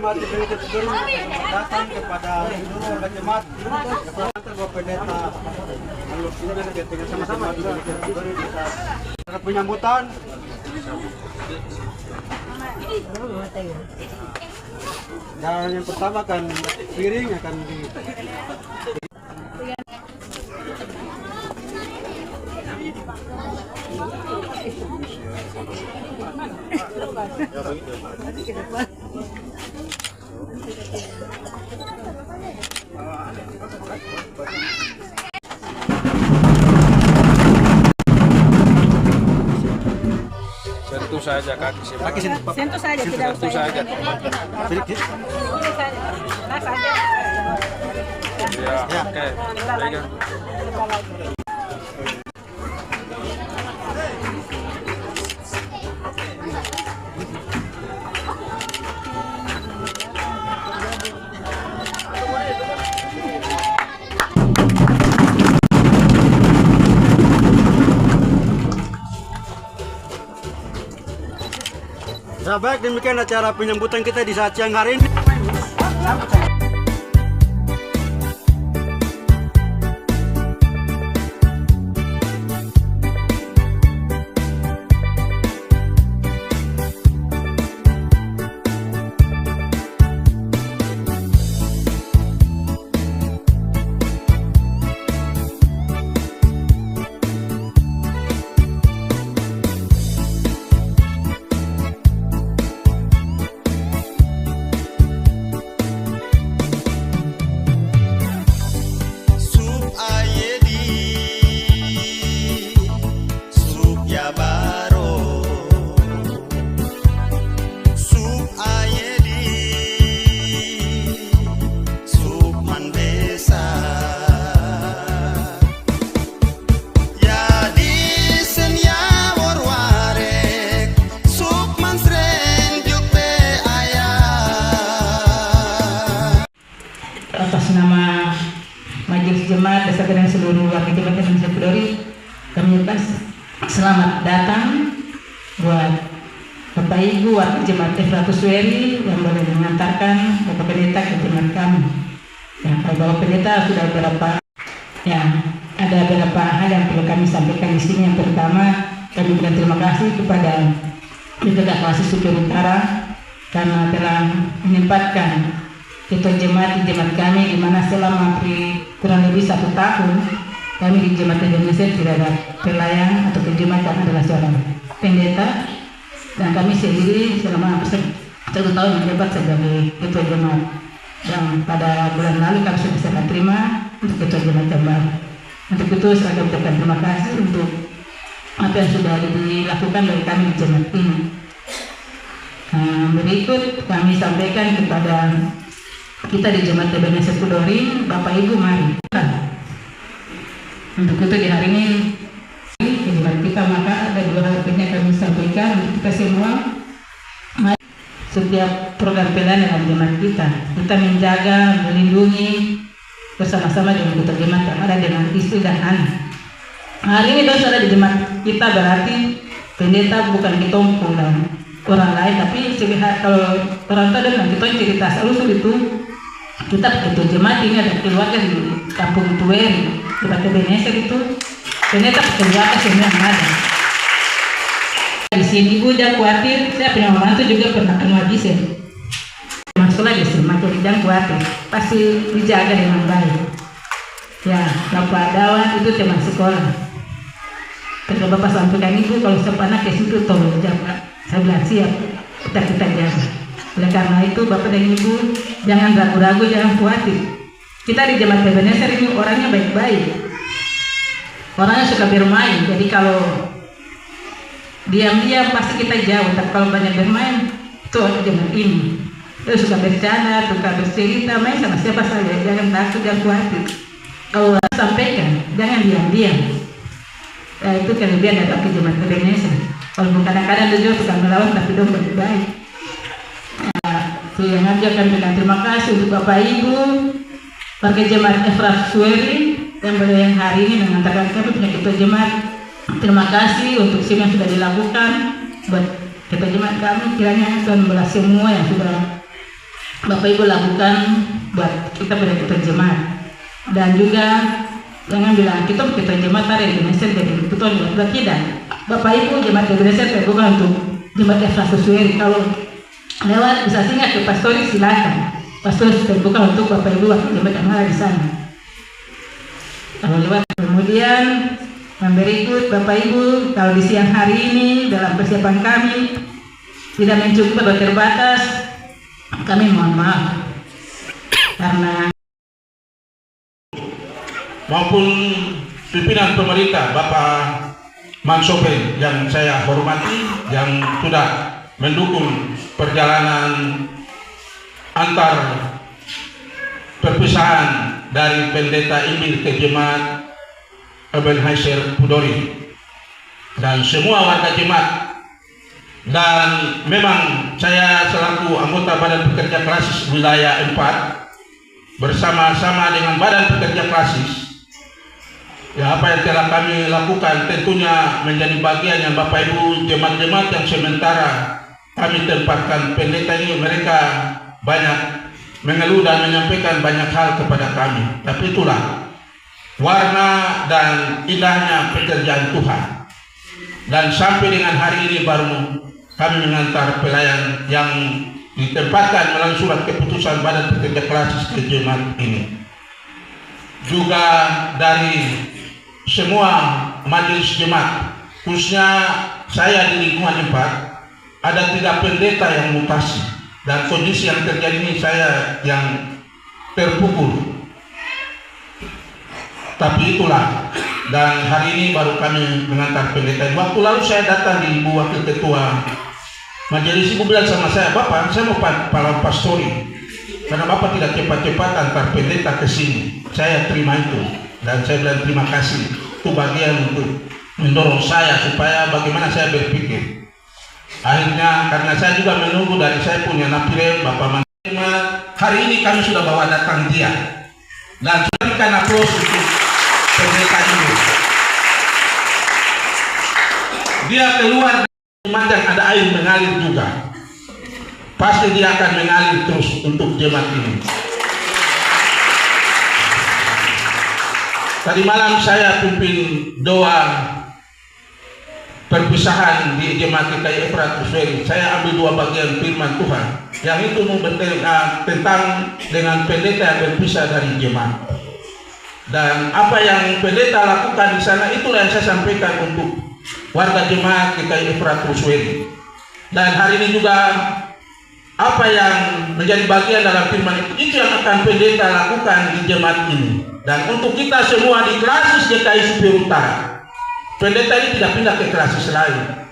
Jemaat Gereja Kudus datang kepada seluruh warga jemaat kepada Bapak Pendeta meluluskan dengan sama-sama Jemaat Gereja Kudus bisa penyambutan. Dan yang pertama kan piring akan di sentuh saja kaki sini. Sentuh saja, tidak Sentuh saja. Nah saja. Ya, oke. Pegang. Ya, baik, demikian acara penyambutan kita di saat siang hari ini. Atas nama Majelis Jemaat Desa dan seluruh warga Jemaat Indonesia Kudori, kami selamat datang buat Bapak Ibu warga Jemaat Efratus Weri yang boleh mengantarkan Bapak Pendeta ke jemaat kami. Ya, kalau Bapak Pendeta sudah ada beberapa hal yang perlu kami sampaikan di sini. Yang pertama, kami berikan terima kasih kepada Pendeta Kelas Supir Utara karena telah menyempatkan ketua jemaat di jemaat kami, di mana selama kurang lebih 1 tahun kami di Jemaat Indonesia tidak ada pelayan atau kejematan adalah seorang pendeta, dan kami sendiri selama 1 tahun menjabat sebagai ketua jemaat. Dan pada bulan lalu kami sudah bisa terima untuk ketua jemaat yang baru. Untuk itu saya ucapkan terima kasih untuk apa yang sudah dilakukan oleh kami di jemaat ini. Berikut kami sampaikan kepada kita di Jemaat Ebenezer Kudori, Bapak Ibu mari. Untuk itu di hari ini di jemaat kita maka ada 2 hal yang kami sampaikan untuk kita semua. Setiap program pelayanan dalam jemaat kita menjaga, melindungi bersama-sama dengan ketua jemaat yang ada dengan istri dan anak. Hari ini saudara di jemaat kita berarti pendeta bukan ditompo dan orang lain, tapi kalau orang tua dan kita cerita selalu itu kita ketua jemaat ini ada keluarga di Kampung Tueri, Jemaat Ebenezer itu pendeta keluarga semua yang ada. Di sini Ibu jangan khawatir, saya punya orang itu juga pernah kenal Gisel. Masuk lagi sih, macam jangan khawatir, pasti dijaga dengan baik. Ya, Bapak Dawan itu teman sekolah. Kalau Bapak sampaikan Ibu, kalau sepanah ke situ tolong jaga. Saya bilang siap, kita jaga. Oleh karena itu Bapak dan Ibu jangan ragu-ragu, jangan khawatir. Kita di Jemaat Ebenezer ini orangnya baik-baik, orangnya suka bermain. Jadi kalau diam-diam pasti kita jauh, tapi kalau banyak bermain itu jemaat ini. Itu suka bercanda, suka bercerita, main sama siapa saja. Jangan takut, jangan khawatir. Kalau sampaikan, jangan diam-diam. Itu kelebihan dari ke Jemaat Ebenezer. Walaupun kadang-kadang dia juga suka melawan, tapi dong baik-baik. Yang akan berikan terima kasih untuk Bapak Ibu warga Jemaat Efratus Weri yang boleh hari ini mengantarkan kami punya ketua jemaat. Terima kasih untuk semua yang sudah dilakukan buat ketua jemaat kami. Kiranya Tuhan membalas semua yang sudah Bapak Ibu lakukan buat kita pada jemaat. Dan juga jangan bilang kita jemaat ada Indonesia dari betul buat tidak. Bapak Ibu jemaat Indonesia terbuka untuk jemaat Efrasusueri. Kalau lewat bisa singgah ke pastori silakan. Pastori terbuka untuk Bapak Ibu waktu jemaat yang ada di sana. Kalau lewat kemudian yang berikut Bapak Ibu, kalau di siang hari ini dalam persiapan kami tidak mencukupi atau terbatas, kami mohon maaf karena maupun pimpinan pemerintah Bapak Mansope yang saya hormati, yang sudah mendukung perjalanan antar perpisahan dari Pendeta Emil ke Jemaat Ebenezer Pudori dan semua warga jemaat. Dan memang saya selaku anggota Badan Pekerja Klasis Wilayah 4 bersama-sama dengan Badan Pekerja Klasis, ya, apa yang telah kami lakukan tentunya menjadi bagian yang Bapak Ibu jemaat-jemaat yang sementara kami tempatkan pendeta ini, mereka banyak mengeluh dan menyampaikan banyak hal kepada kami. Tapi itulah warna dan indahnya pekerjaan Tuhan. Dan sampai dengan hari ini baru kami mengantar pelayan yang ditempatkan melalui surat keputusan Badan Pekerja Klasis ke jemaat ini. Juga dari semua majelis jemaat, khususnya saya di lingkungan 4, ada 3 pendeta yang mutasi. Dan kondisi yang terjadi ini saya yang terpukul. Tapi itulah, dan hari ini baru kami mengantar pendeta. Waktu lalu saya datang di Ibu Wakil Ketua Majelis, Ibu bilang sama saya, Bapak, saya mau pastori, karena Bapak tidak cepat-cepat antar pendeta ke sini. Saya terima itu, dan saya bilang terima kasih. Itu bagian untuk mendorong saya supaya bagaimana saya berpikir. Akhirnya karena saya juga menunggu dari saya punya napirem Bapak Menteri, hari ini kami sudah bawa datang dia, dan sudah berikan aplaus untuk pendeta ini. Dia keluar jemaat yang ada air mengalir juga, pasti dia akan mengalir terus untuk jemaat ini. Tadi malam saya pimpin doa perpisahan di jemaat kita Efrasusueri. Saya ambil 2 bagian firman Tuhan yang itu tentang dengan pendeta yang berpisah dari jemaat. Dan apa yang pendeta lakukan di sana itulah yang saya sampaikan untuk warga jemaat kita Efrasusueri. Dan hari ini juga apa yang menjadi bagian dalam firman itu yang akan pendeta lakukan di jemaat ini. Dan untuk kita semua di Klasis GKI Superior Utara, pendeta ini tidak pindah ke klasis lain.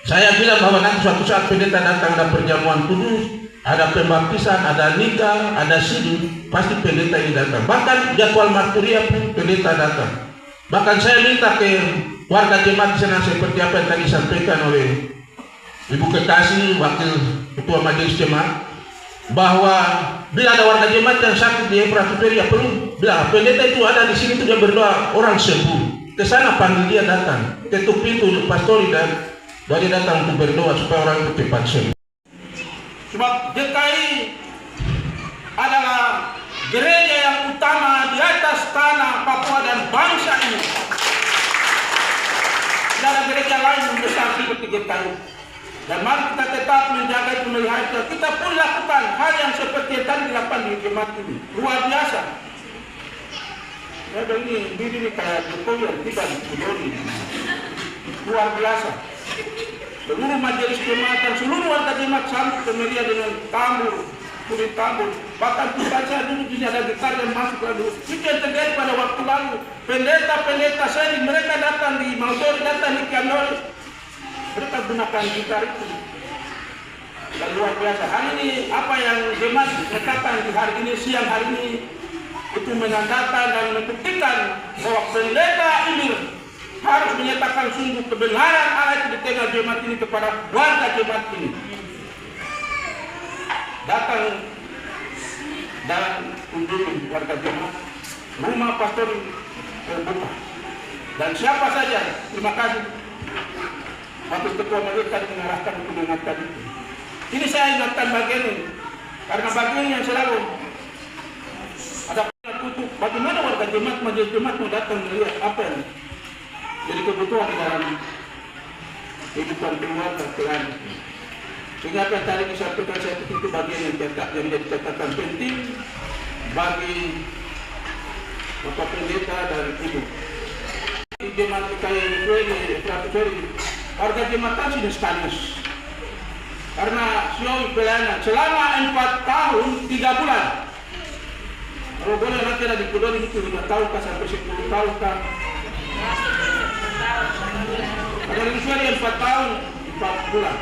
Saya bilang bahwa nanti suatu saat pendeta datang, ada perjamuan kudus, ada pembaptisan, ada nikah, ada sidin, pasti pendeta ini datang. Bahkan jadwal marturia pun pendeta datang. Bahkan saya minta ke warga jemaat di sana seperti apa yang tadi disampaikan oleh Ibu Kekasih, Wakil Ketua Majelis Jemaat, bahwa bila ada warga jemaat yang sakit di Efrasusueri, ya perlu bilang pendeta itu ada di sini, itu dia berdoa orang sembuh. Ke sana panggil dia datang, ketuk pintu pastori dan dia datang untuk berdoa supaya orang itu cepat sembuh. Sebab GKI adalah gereja yang utama di atas tanah Papua dan bangsa ini. Tidak ada gereja lain yang besar seperti GKI. Dan mari kita tetap menjaga itu, melihara itu. Kita pun lakukan hal yang seperti yang tadi dilakukan di jemaat ini. Luar biasa. Saya ini kayak Jokowi yang tiba di Pudori. Luar biasa. Seluruh majelis jemaat dan seluruh warga jemaat sambut kemelia dengan tambur, kulit tambur. Bahkan kita saya dulu di ada gitar yang masuk lalu. Itu yang terjadi pada waktu lalu. Pendeta saya mereka datang di Mausori, datang di Kianori. Mereka gunakan gitar itu. Dan luar biasa. Hari ini apa yang jemaat katakan di hari ini, siang hari ini, itu menandakan dan membuktikan bahwa pendeta ini harus menyatakan sungguh kebenaran Allah itu di tengah jemaat ini kepada warga jemaat ini. Datang dan kunjungi warga jemaat, rumah pastor terbuka. Dan siapa saja, terima kasih Wakil Ketua Majelis tadi mengarahkan untuk mengingatkan itu. Ini saya ingatkan bagian ini. Karena bagian yang selalu ada tutup. Bagaimana warga jemaat, majelis jemaat mau datang melihat apa yang jadi kebutuhan di dalam kehidupan keluarga Tuhan. Sehingga apa yang tadi disampaikan saya itu bagian yang menjadi catatan penting bagi Bapak Pendeta dan Ibu. Di jemaat kayak ini, warga jemaatan sudah status. Karena sioi pelayanan selama 4 tahun 3 bulan. Kalau boleh nanti ada di Kudoni itu 5 tahun sampai 10 tahun kan. Ada yang 4 tahun 4 bulan.